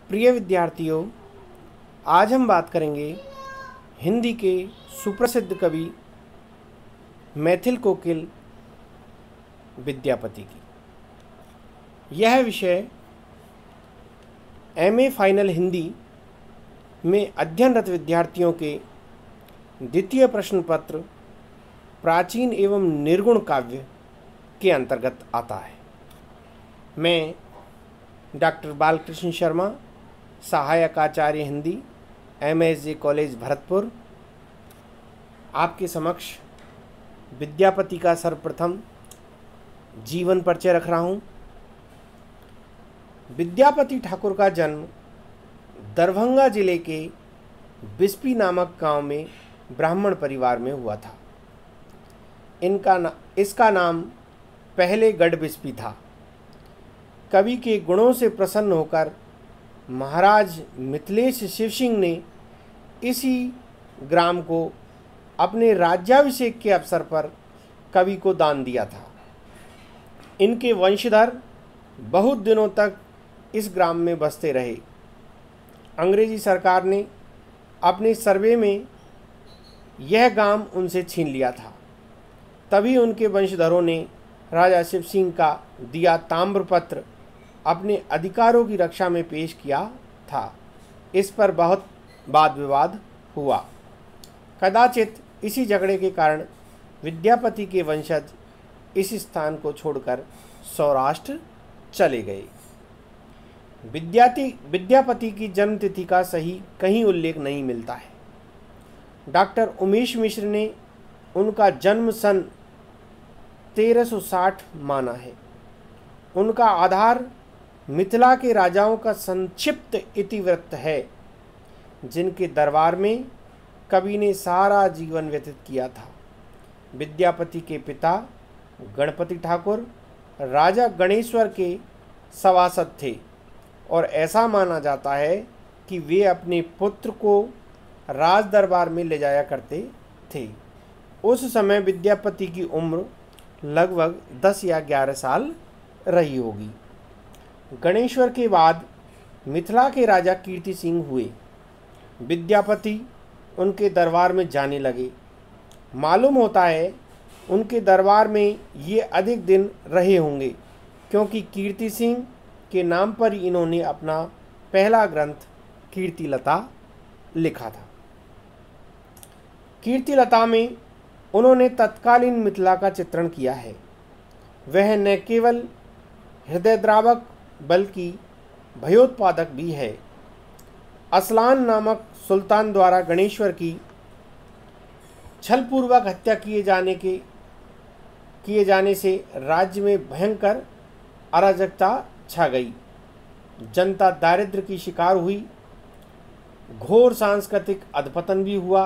प्रिय विद्यार्थियों, आज हम बात करेंगे हिंदी के सुप्रसिद्ध कवि मैथिल कोकिल विद्यापति की। यह विषय एमए फाइनल हिंदी में अध्ययनरत विद्यार्थियों के द्वितीय प्रश्न पत्र प्राचीन एवं निर्गुण काव्य के अंतर्गत आता है। मैं डॉक्टर बालकृष्ण शर्मा, सहायक आचार्य हिंदी, MSJ कॉलेज भरतपुर, आपके समक्ष विद्यापति का सर्वप्रथम जीवन परिचय रख रहा हूँ। विद्यापति ठाकुर का जन्म दरभंगा जिले के बिस्पी नामक गांव में ब्राह्मण परिवार में हुआ था। इसका नाम पहले गढ़ बिस्पी था। कवि के गुणों से प्रसन्न होकर महाराज मिथिलेश शिवसिंह ने इसी ग्राम को अपने राज्याभिषेक के अवसर पर कवि को दान दिया था। इनके वंशधर बहुत दिनों तक इस ग्राम में बसते रहे। अंग्रेजी सरकार ने अपने सर्वे में यह गांव उनसे छीन लिया था। तभी उनके वंशधरों ने राजा शिवसिंह का दिया ताम्रपत्र अपने अधिकारों की रक्षा में पेश किया था। इस पर बहुत वाद विवाद हुआ। कदाचित इसी झगड़े के कारण विद्यापति के वंशज इस स्थान को छोड़कर सौराष्ट्र चले गए। विद्यापति की जन्मतिथि का सही कहीं उल्लेख नहीं मिलता है। डॉक्टर उमेश मिश्र ने उनका जन्म सन 1360 माना है। उनका आधार मिथिला के राजाओं का संक्षिप्त इतिवृत्त है, जिनके दरबार में कवि ने सारा जीवन व्यतीत किया था। विद्यापति के पिता गणपति ठाकुर राजा गणेश्वर के सभासद थे और ऐसा माना जाता है कि वे अपने पुत्र को राज दरबार में ले जाया करते थे। उस समय विद्यापति की उम्र लगभग 10 या 11 साल रही होगी। गणेश्वर के बाद मिथिला के राजा कीर्ति सिंह हुए। विद्यापति उनके दरबार में जाने लगे। मालूम होता है उनके दरबार में ये अधिक दिन रहे होंगे, क्योंकि कीर्ति सिंह के नाम पर इन्होंने अपना पहला ग्रंथ कीर्तिलता लिखा था। कीर्तिलता में उन्होंने तत्कालीन मिथिला का चित्रण किया है। वह न केवल हृदयद्रावक बल्कि भयोत्पादक भी है। असलान नामक सुल्तान द्वारा गणेश्वर की छलपूर्वक हत्या किए जाने से राज्य में भयंकर अराजकता छा गई। जनता दारिद्र्य की शिकार हुई। घोर सांस्कृतिक अधपतन भी हुआ।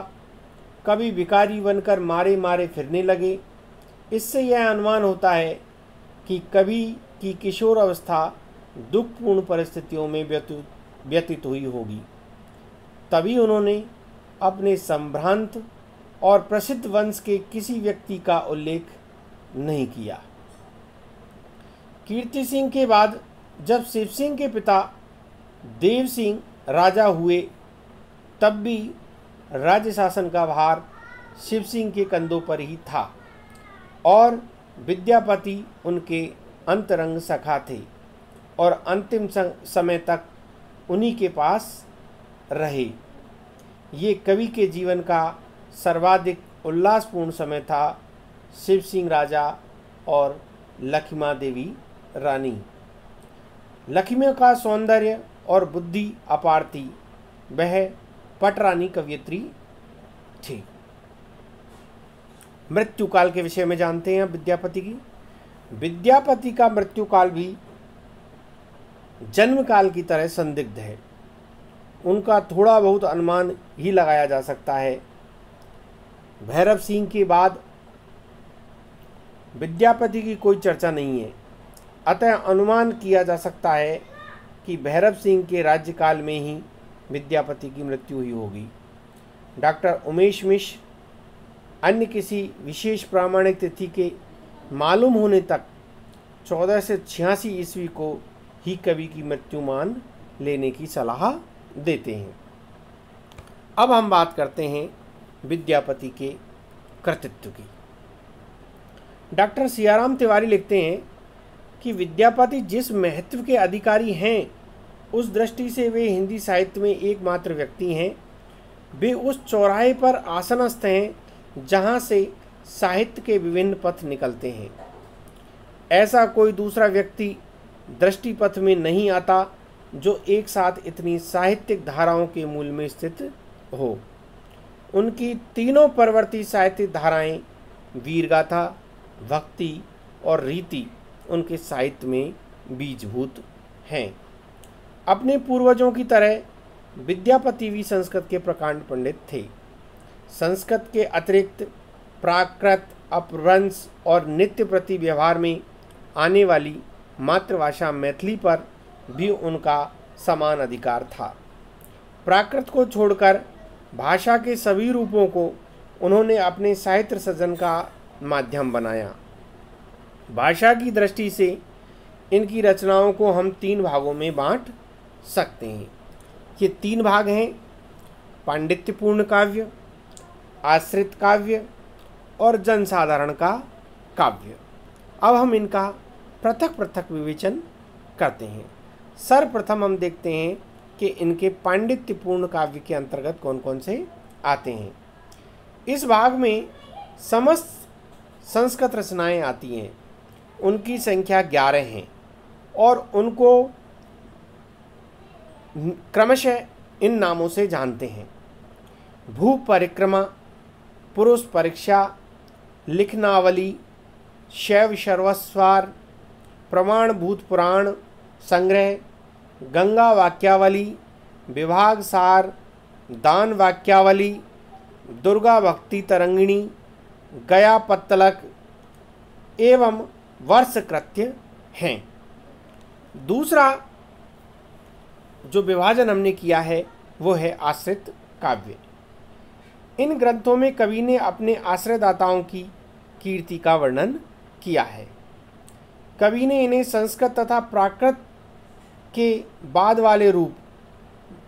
कवि भिखारी बनकर मारे मारे फिरने लगे। इससे यह अनुमान होता है कि कवि की किशोर अवस्था दुखपूर्ण परिस्थितियों में व्यतीत हुई होगी। तभी उन्होंने अपने संभ्रांत और प्रसिद्ध वंश के किसी व्यक्ति का उल्लेख नहीं किया। कीर्ति सिंह के बाद जब शिव सिंह के पिता देव सिंह राजा हुए, तब भी राज्य शासन का भार शिव सिंह के कंधों पर ही था और विद्यापति उनके अंतरंग सखा थे और अंतिम समय तक उन्हीं के पास रहे। ये कवि के जीवन का सर्वाधिक उल्लासपूर्ण समय था। शिव सिंह राजा और लखिमा देवी रानी। लखिमा का सौंदर्य और बुद्धि अपार थी। वह पटरानी कवयित्री थी। मृत्युकाल के विषय में जानते हैं विद्यापति की। विद्यापति का मृत्युकाल भी जन्मकाल की तरह संदिग्ध है। उनका थोड़ा बहुत अनुमान ही लगाया जा सकता है। भैरव सिंह के बाद विद्यापति की कोई चर्चा नहीं है, अतः अनुमान किया जा सकता है कि भैरव सिंह के राज्यकाल में ही विद्यापति की मृत्यु हुई होगी। डॉक्टर उमेश मिश्र अन्य किसी विशेष प्रामाणिक तिथि के मालूम होने तक 1486 ईस्वी को ही कवि की मृत्यु मान लेने की सलाह देते हैं। अब हम बात करते हैं विद्यापति के कृतित्व की। डॉक्टर सियाराम तिवारी लिखते हैं कि विद्यापति जिस महत्व के अधिकारी हैं, उस दृष्टि से वे हिंदी साहित्य में एकमात्र व्यक्ति हैं। वे उस चौराहे पर आसनस्थ हैं जहां से साहित्य के विभिन्न पथ निकलते हैं। ऐसा कोई दूसरा व्यक्ति दृष्टिपथ में नहीं आता जो एक साथ इतनी साहित्यिक धाराओं के मूल में स्थित हो। उनकी तीनों परवर्ती साहित्यिक धाराएं, वीरगाथा, भक्ति और रीति, उनके साहित्य में बीजभूत हैं। अपने पूर्वजों की तरह विद्यापति भी संस्कृत के प्रकांड पंडित थे। संस्कृत के अतिरिक्त प्राकृत, अपभ्रंश और नित्य प्रति व्यवहार में आने वाली मातृभाषा मैथिली पर भी उनका समान अधिकार था। प्राकृत को छोड़कर भाषा के सभी रूपों को उन्होंने अपने साहित्य सृजन का माध्यम बनाया। भाषा की दृष्टि से इनकी रचनाओं को हम 3 भागों में बांट सकते हैं। ये 3 भाग हैं: पांडित्यपूर्ण काव्य, आश्रित काव्य और जनसाधारण का काव्य। अब हम इनका पृथक पृथक विवेचन करते हैं। सर्वप्रथम हम देखते हैं कि इनके पांडित्यपूर्ण काव्य के अंतर्गत कौन कौन से आते हैं। इस भाग में समस्त संस्कृत रचनाएं आती हैं। उनकी संख्या 11 हैं और उनको क्रमशः इन नामों से जानते हैं: भू परिक्रमा, पुरुष परीक्षा, लिखनावली, शैव सर्वस्वार, प्रमाणभूत पुराण संग्रह, गंगा वाक्यावली, विभाग सार, दान वाक्यावली, दुर्गा भक्ति तरंगिणी, गया पत्तलक एवं वर्षकृत्य हैं। दूसरा जो विभाजन हमने किया है वो है आश्रित काव्य। इन ग्रंथों में कवि ने अपने आश्रयदाताओं की कीर्ति का वर्णन किया है। कवि ने इन्हें संस्कृत तथा प्राकृत के बाद वाले रूप,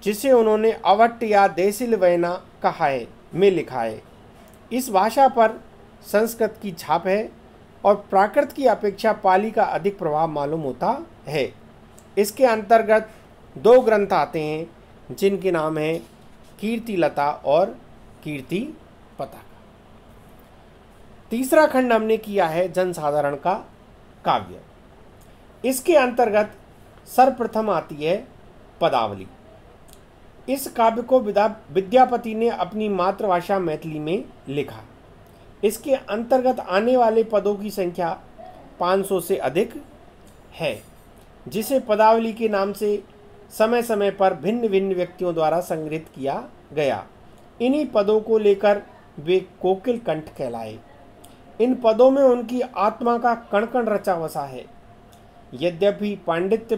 जिसे उन्होंने अवट्ट या देसिल वैना कहा है, में लिखा है। इस भाषा पर संस्कृत की छाप है और प्राकृत की अपेक्षा पाली का अधिक प्रभाव मालूम होता है। इसके अंतर्गत 2 ग्रंथ आते हैं जिनके नाम हैं कीर्तिलता और कीर्ति पताका। तीसरा खंड हमने किया है जनसाधारण का काव्य। इसके अंतर्गत सर्वप्रथम आती है पदावली। इस काव्य को विद्यापति ने अपनी मातृभाषा मैथिली में लिखा। इसके अंतर्गत आने वाले पदों की संख्या 500 से अधिक है, जिसे पदावली के नाम से समय समय पर भिन्न भिन्न व्यक्तियों द्वारा संग्रहित किया गया। इन्हीं पदों को लेकर वे कोकिल कंठ कहलाए। इन पदों में उनकी आत्मा का कण कण रचा बसा है। यद्यपि पांडित्य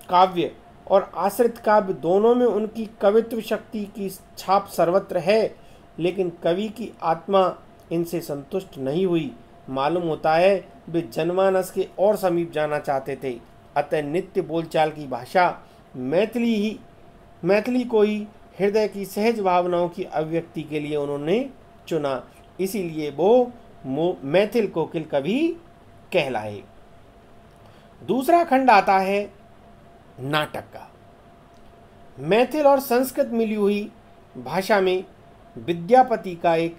काव्य और आश्रित काव्य दोनों में उनकी कवित्व शक्ति की छाप सर्वत्र है, लेकिन कवि की आत्मा इनसे संतुष्ट नहीं हुई। मालूम होता है वे जनमानस के और समीप जाना चाहते थे। अतः नित्य बोलचाल की भाषा मैथिली को ही हृदय की सहज भावनाओं की अभिव्यक्ति के लिए उन्होंने चुना। इसीलिए वो मैथिल कोकिल कवि कहलाए। दूसरा खंड आता है नाटक का। मैथिल और संस्कृत मिली हुई भाषा में विद्यापति का एक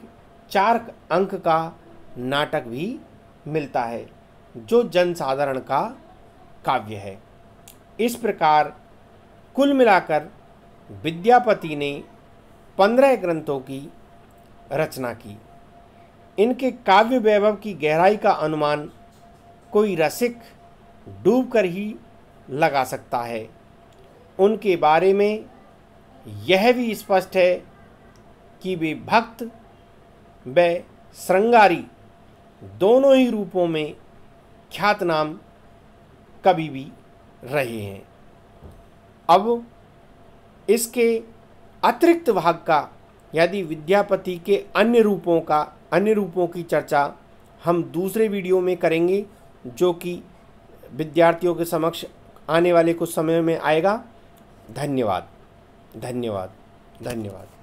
4 अंक का नाटक भी मिलता है, जो जनसाधारण का काव्य है। इस प्रकार कुल मिलाकर विद्यापति ने 15 ग्रंथों की रचना की। इनके काव्य वैभव की गहराई का अनुमान कोई रसिक डूबकर ही लगा सकता है। उनके बारे में यह भी स्पष्ट है कि वे भक्त व श्रृंगारी दोनों ही रूपों में ख्यातनाम कवि भी रहे हैं। अब इसके अतिरिक्त भाग का, यदि विद्यापति के अन्य रूपों की चर्चा हम दूसरे वीडियो में करेंगे, जो कि विद्यार्थियों के समक्ष आने वाले कुछ समय में आएगा। धन्यवाद, धन्यवाद, धन्यवाद।